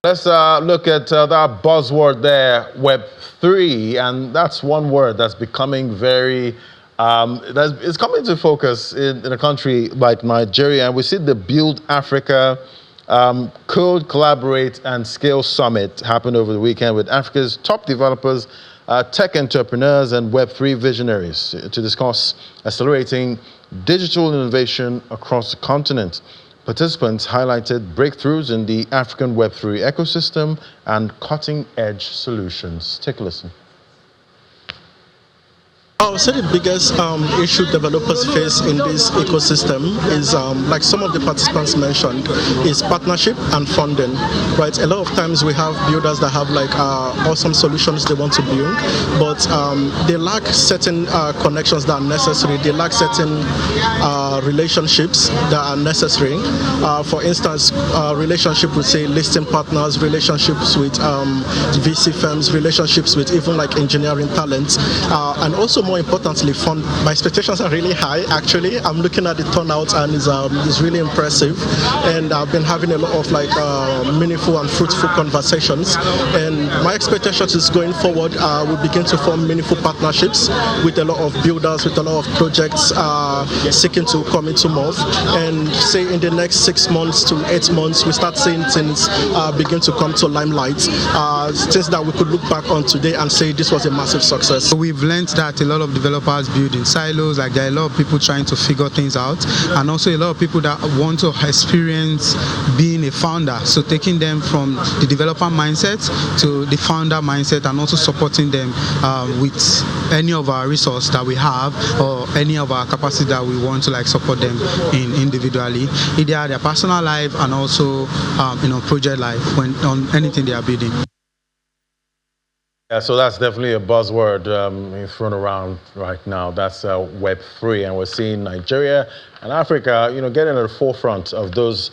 Let's look at that buzzword there, Web3, and that's one word that's becoming very, it's coming to focus in a country like Nigeria, and we see the Build Africa Code, Collaborate, and Scale Summit happen over the weekend with Africa's top developers, tech entrepreneurs, and Web3 visionaries to discuss accelerating digital innovation across the continent. Participants highlighted breakthroughs in the African Web3 ecosystem and cutting-edge solutions. Take a listen. I would say the biggest issue developers face in this ecosystem is, like some of the participants mentioned, is partnership and funding, right? A lot of times we have builders that have like awesome solutions they want to build, but they lack certain connections that are necessary. They lack certain relationships that are necessary. For instance, relationship with, say, listing partners, relationships with VC firms, relationships with even like engineering talents, and also more importantly, fund. My expectations are really high. Actually, I'm looking at the turnout and it's really impressive. And I've been having a lot of like meaningful and fruitful conversations. And my expectations is going forward, we'll begin to form meaningful partnerships with a lot of builders, with a lot of projects seeking to come into MOV. And say in the next 6 months to 8 months, we start seeing things begin to come to limelight. Things that we could look back on today and say this was a massive success. We've learned that a lot of developers build in silos, like there are a lot of people trying to figure things out, and also a lot of people that want to experience being a founder, so taking them from the developer mindset to the founder mindset, and also supporting them with any of our resource that we have or any of our capacity that we want to like support them in individually, either their personal life and also project life when on anything they are building. Yeah, so that's definitely a buzzword thrown around right now. That's Web3, and we're seeing Nigeria and Africa, getting at the forefront of those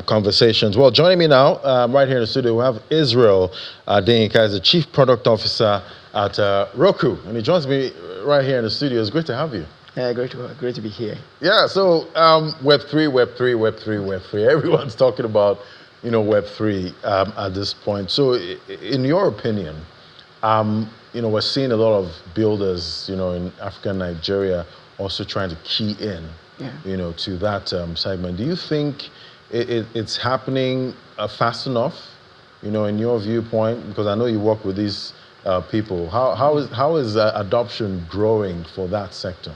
conversations. Well, joining me now, right here in the studio, we have Israel Adeyinka as the Chief Product Officer at Roku, and he joins me right here in the studio. It's great to have you. Yeah, great to be here. Yeah, so Web3. Everyone's talking about, Web3 at this point. So, in your opinion, we're seeing a lot of builders, in Africa and Nigeria also trying to key in, to that segment. Do you think it's happening fast enough, in your viewpoint? Because I know you work with these people. How is adoption growing for that sector?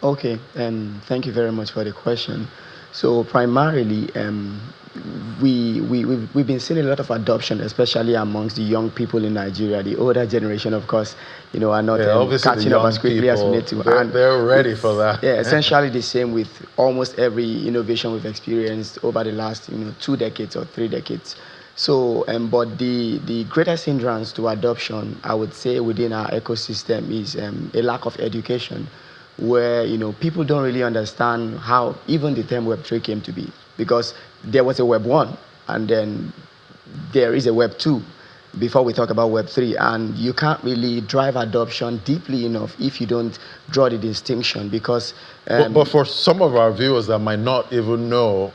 Okay, thank you very much for the question. So primarily, we've been seeing a lot of adoption, especially amongst the young people in Nigeria. The older generation, of course, are not catching up as quickly as we need to. They're ready for that. Yeah, essentially the same with almost every innovation we've experienced over the last 2 decades or 3 decades. So, but the greatest hindrance to adoption, I would say, within our ecosystem is a lack of education, where people don't really understand how even the term Web3 came to be, because there was a Web 1 and then there is a Web 2 before we talk about Web 3, and you can't really drive adoption deeply enough if you don't draw the distinction, because but for some of our viewers that might not even know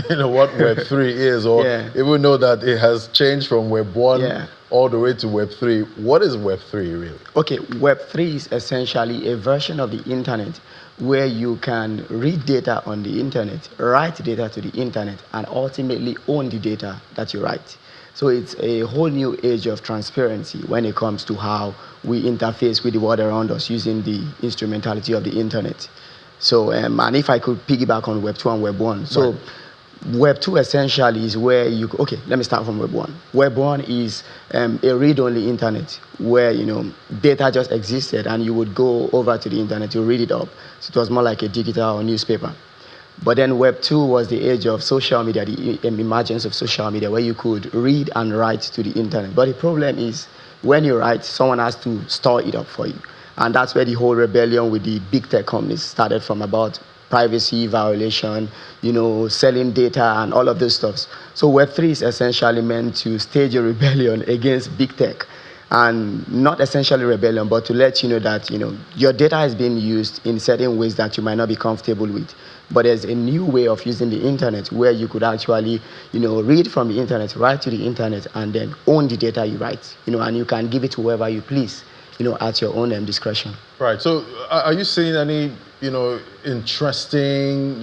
what Web 3 is, or even know that it has changed from Web 1 all the way to Web 3. What is Web 3 really? Okay, Web 3 is essentially a version of the internet where you can read data on the internet, write data to the internet, and ultimately own the data that you write. So it's a whole new age of transparency when it comes to how we interface with the world around us using the instrumentality of the internet. So, and if I could piggyback on Web 2 and Web 1. So. Right. Web 2 essentially is where let me start from Web 1. Web 1 is a read-only internet where, data just existed and you would go over to the internet to read it up. So it was more like a digital or newspaper. But then Web 2 was the age of social media, the emergence of social media, where you could read and write to the internet. But the problem is when you write, someone has to store it up for you. And that's where the whole rebellion with the big tech companies started from, about privacy violation, selling data and all of those stuff. So Web3 is essentially meant to stage a rebellion against big tech. and not essentially rebellion, but to let you know that your data is being used in certain ways that you might not be comfortable with. But there's a new way of using the internet where you could actually, read from the internet, write to the internet, and then own the data you write, and you can give it to whoever you please, at your own discretion. Right. So, are you seeing any, interesting,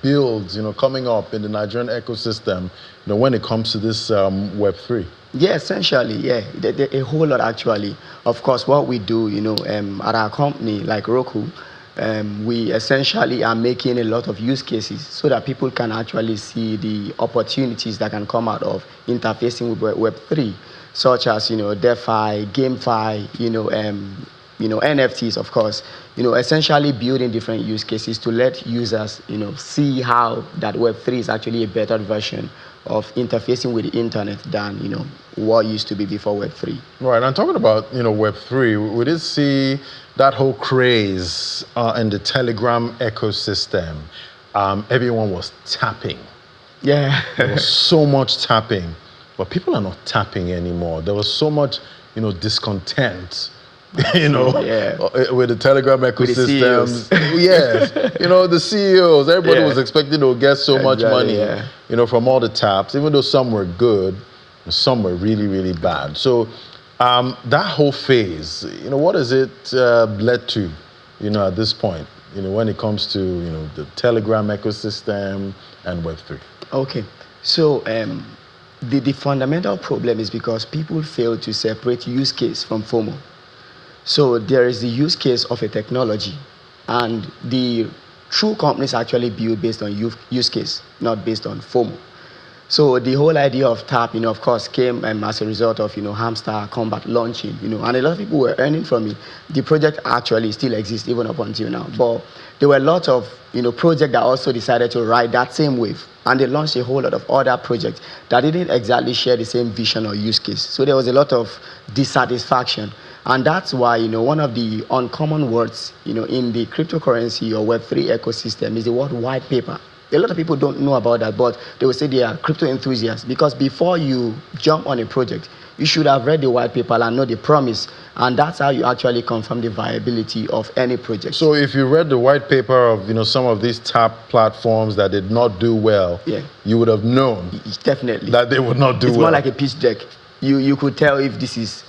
builds, coming up in the Nigerian ecosystem, when it comes to this Web3? Yeah, essentially, yeah, a whole lot actually. Of course, what we do, at our company, like Roku, we essentially are making a lot of use cases so that people can actually see the opportunities that can come out of interfacing with Web3, such as, DeFi, GameFi, NFTs, of course, essentially building different use cases to let users, see how that Web3 is actually a better version of interfacing with the internet than, what used to be before Web3. Right, and talking about, Web3, we did see that whole craze in the Telegram ecosystem. Everyone was tapping. Yeah. There was so much tapping, but people are not tapping anymore. There was so much, discontent. Yeah. With the Telegram ecosystem. Yes. The CEOs, everybody was expecting to get so much money, from all the taps, even though some were good, some were really, really bad. So that whole phase, what has it led to, at this point, when it comes to, the Telegram ecosystem and Web3? Okay. So the fundamental problem is because people fail to separate use case from FOMO. So there is the use case of a technology, and the true companies actually build based on use case, not based on FOMO. So the whole idea of TAP, of course, came as a result of, Hamster Combat launching, and a lot of people were earning from it. The project actually still exists even up until now. But there were a lot of, projects that also decided to ride that same wave. And they launched a whole lot of other projects that didn't exactly share the same vision or use case. So there was a lot of dissatisfaction. And that's why, one of the uncommon words, in the cryptocurrency or Web3 ecosystem is the word white paper. A lot of people don't know about that, but they will say they are crypto enthusiasts, because before you jump on a project, you should have read the white paper and know the promise. And that's how you actually confirm the viability of any project. So if you read the white paper of, some of these TAP platforms that did not do well, you would have known definitely that they would not do well. It's more like a pitch deck. You could tell if this is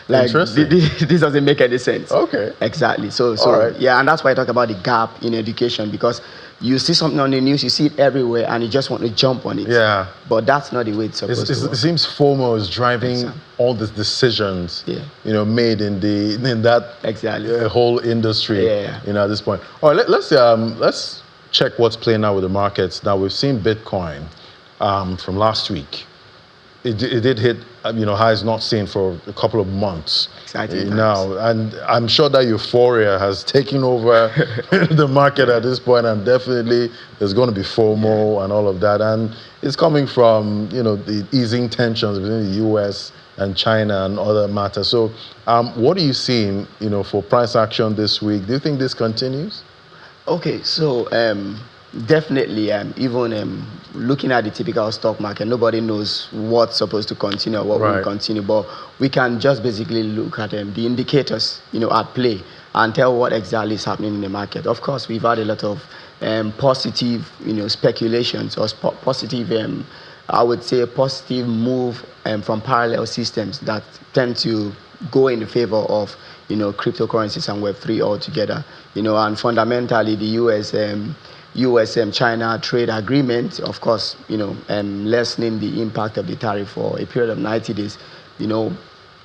this doesn't make any sense. Okay. Exactly. So right. Yeah, and that's why I talk about the gap in education, because you see something on the news, you see it everywhere, and you just want to jump on it. Yeah. But that's not the way it's supposed to work. It seems FOMO is driving all these decisions, made in that whole industry, at this point. All right, let's check what's playing out with the markets. Now, we've seen Bitcoin from last week. It did hit, highs not seen for a couple of months. Exciting now, and I'm sure that euphoria has taken over the market at this point, and definitely there's going to be FOMO and all of that, and it's coming from the easing tensions between the U.S. and China and other matters. So, what are you seeing, for price action this week? Do you think this continues? Okay, so definitely, even looking at the typical stock market, nobody knows what's supposed to continue or what will continue, but we can just basically look at the indicators, at play, and tell what exactly is happening in the market. Of course, we've had a lot of positive, speculations or positive, I would say, a positive move from parallel systems that tend to go in the favor of, cryptocurrencies and Web3 altogether. And fundamentally, the US-China trade agreement, of course, lessening the impact of the tariff for a period of 90 days,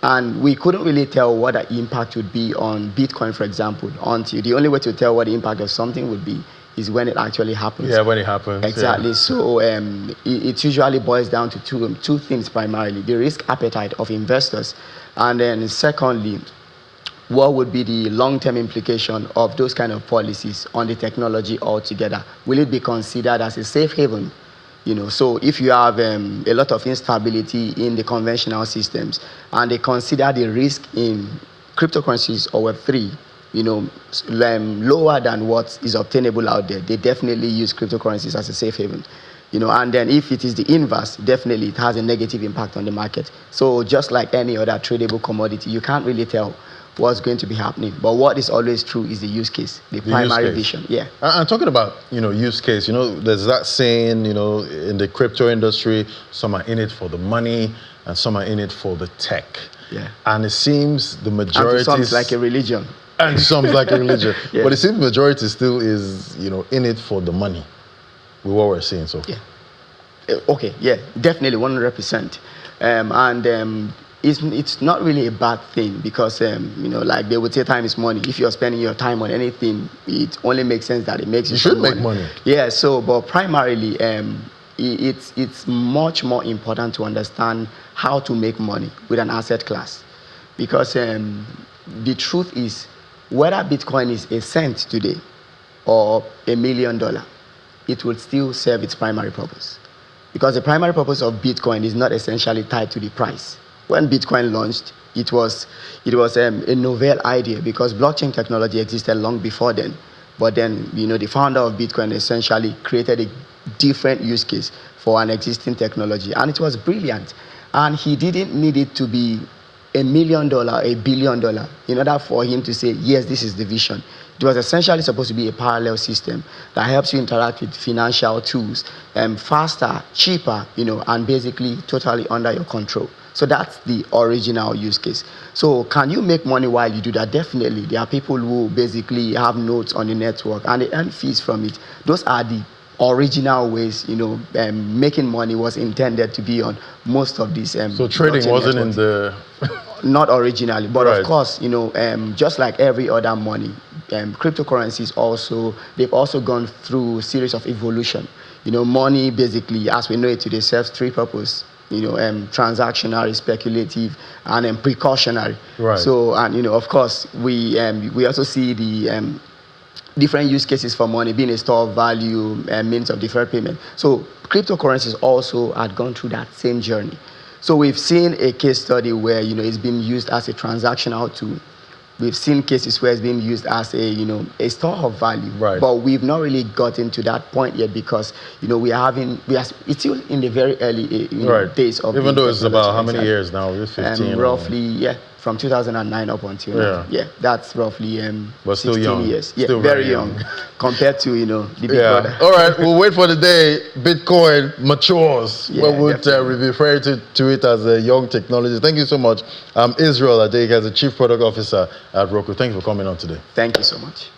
and we couldn't really tell what the impact would be on Bitcoin, for example, until the only way to tell what the impact of something would be is when it actually happens. Yeah, when it happens. Exactly. Yeah. So it usually boils down to two things primarily: the risk appetite of investors, and then secondly, what would be the long-term implication of those kind of policies on the technology altogether? Will it be considered as a safe haven? So if you have a lot of instability in the conventional systems, and they consider the risk in cryptocurrencies or Web3, lower than what is obtainable out there, they definitely use cryptocurrencies as a safe haven. And then if it is the inverse, definitely it has a negative impact on the market. So just like any other tradable commodity, you can't really tell what's going to be happening. But what is always true is the use case, the primary vision. Yeah. And talking about, use case, there's that saying, in the crypto industry, some are in it for the money and some are in it for the tech. Yeah. And it seems the majority... sounds like a religion. And sounds like a religion. Yeah. But it seems the majority still is, in it for the money with what we're seeing so far. Yeah. Okay, yeah, definitely 100%. It's not really a bad thing because, like they would say time is money. If you're spending your time on anything, it only makes sense that it makes you should make money. Yeah, but primarily, it's much more important to understand how to make money with an asset class. Because the truth is, whether Bitcoin is a cent today or $1 million, it will still serve its primary purpose. Because the primary purpose of Bitcoin is not essentially tied to the price. When Bitcoin launched, it was a novel idea because blockchain technology existed long before then. But then, the founder of Bitcoin essentially created a different use case for an existing technology. And it was brilliant. And he didn't need it to be $1 million, $1 billion, in order for him to say, yes, this is the vision. It was essentially supposed to be a parallel system that helps you interact with financial tools faster, cheaper, and basically totally under your control. So that's the original use case. So can you make money while you do that? Definitely. There are people who basically have nodes on the network and they earn fees from it. Those are the original ways, making money was intended to be on most of these. So trading wasn't networks. In the... Not originally, but right. Of course, just like every other money, cryptocurrencies they've also gone through a series of evolution. Money basically, as we know it today, serves three purposes. Transactionary, speculative, and precautionary. Right. So, and of course, we also see the different use cases for money being a store of value, means of deferred payment. So, cryptocurrencies also had gone through that same journey. So we've seen a case study where it's been used as a transactional tool. We've seen cases where it's been used as a store of value. Right. But we've not really gotten to that point yet because it's still in the very early right. days of. Even though it's about how many years now? 15. Roughly, from 2009 up until now. Yeah, that's roughly but 16 young. years. Yeah, still very young compared to the big brother. All right, we'll wait for the day Bitcoin matures. Yeah, but we'll be referring to it as a young technology. Thank you so much, Israel Adek, as the Chief Product Officer at Roku. Thank you for coming on today. Thank you so much.